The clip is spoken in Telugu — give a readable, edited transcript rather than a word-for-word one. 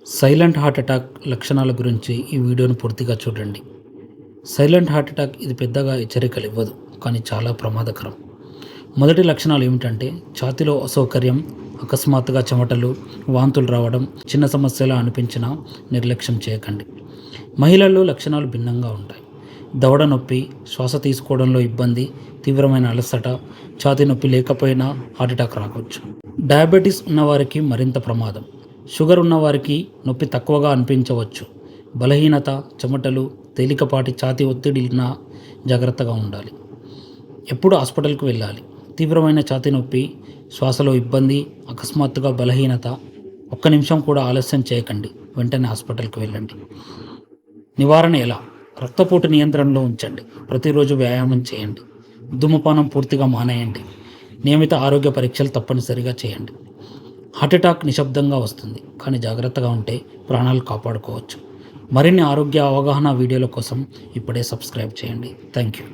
సైలెంట్ హార్ట్ అటాక్ లక్షణాల గురించి ఈ వీడియోను పూర్తిగా చూడండి. సైలెంట్ హార్ట్ అటాక్ ఇది పెద్దగా హెచ్చరికలు ఇవ్వదు, కానీ చాలా ప్రమాదకరం. మొదటి లక్షణాలు ఏమిటంటే ఛాతీలో అసౌకర్యం, అకస్మాత్తుగా చెమటలు, వాంతులు రావడం, చిన్న సమస్యలా అనిపించినా నిర్లక్ష్యం చేయకండి. మహిళల్లో లక్షణాలు భిన్నంగా ఉంటాయి. దవడ నొప్పి, శ్వాస తీసుకోవడంలో ఇబ్బంది, తీవ్రమైన అలసట, ఛాతీ నొప్పి లేకపోయినా హార్ట్ అటాక్ రావచ్చు. డయాబెటీస్ ఉన్నవారికి మరింత ప్రమాదం. షుగర్ ఉన్నవారికి నొప్పి తక్కువగా అనిపించవచ్చు. బలహీనత, చెమటలు, తేలికపాటి ఛాతీ ఒత్తిడినా జాగ్రత్తగా ఉండాలి. ఎప్పుడు హాస్పిటల్కి వెళ్ళాలి. తీవ్రమైన ఛాతీ నొప్పి, శ్వాసలో ఇబ్బంది, అకస్మాత్తుగా బలహీనత, ఒక్క నిమిషం కూడా ఆలస్యం చేయకండి, వెంటనే హాస్పిటల్కి వెళ్ళండి. నివారణ ఎలా? రక్తపోటు నియంత్రణలో ఉంచండి. ప్రతిరోజు వ్యాయామం చేయండి. ధూమపానం పూర్తిగా మానేయండి. నియమిత ఆరోగ్య పరీక్షలు తప్పనిసరిగా చేయండి. హార్ట్ అటాక్ నిశ్శబ్దంగా వస్తుంది, కానీ జాగ్రత్తగా ఉంటే ప్రాణాలు కాపాడుకోవచ్చు. మరిన్ని ఆరోగ్య అవగాహన వీడియోల కోసం ఇప్పుడే సబ్స్క్రైబ్ చేయండి. Thank you.